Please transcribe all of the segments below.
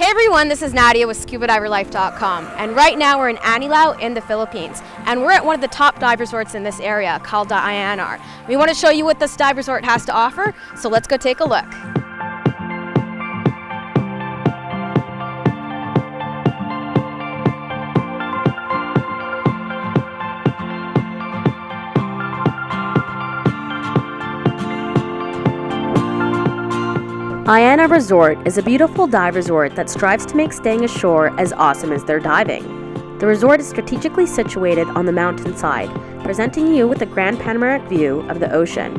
Hey everyone, this is Nadia with ScubaDiverLife.com, and right now we're in Anilao in the Philippines, and we're at one of the top dive resorts in this area called the Aiyana. We want to show you what this dive resort has to offer, so let's go take a look. Aiyana Resort is a beautiful dive resort that strives to make staying ashore as awesome as their diving. The resort is strategically situated on the mountainside, presenting you with a grand panoramic view of the ocean.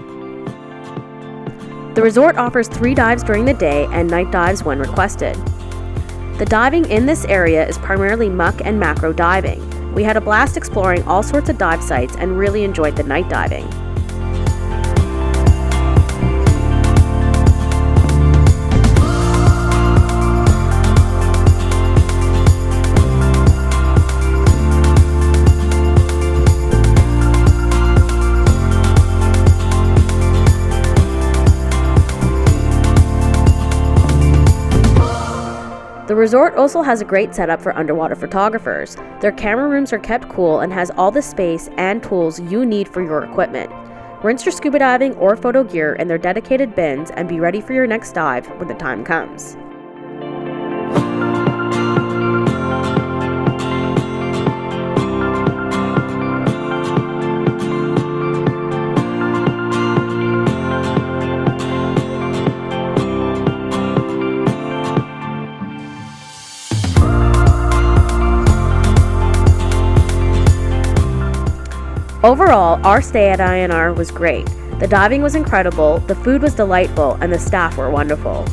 The resort offers 3 dives during the day and night dives when requested. The diving in this area is primarily muck and macro diving. We had a blast exploring all sorts of dive sites and really enjoyed the night diving. The resort also has a great setup for underwater photographers. Their camera rooms are kept cool and has all the space and tools you need for your equipment. Rinse your scuba diving or photo gear in their dedicated bins and be ready for your next dive when the time comes. Overall, our stay at Aiyana was great. The diving was incredible, the food was delightful, and the staff were wonderful.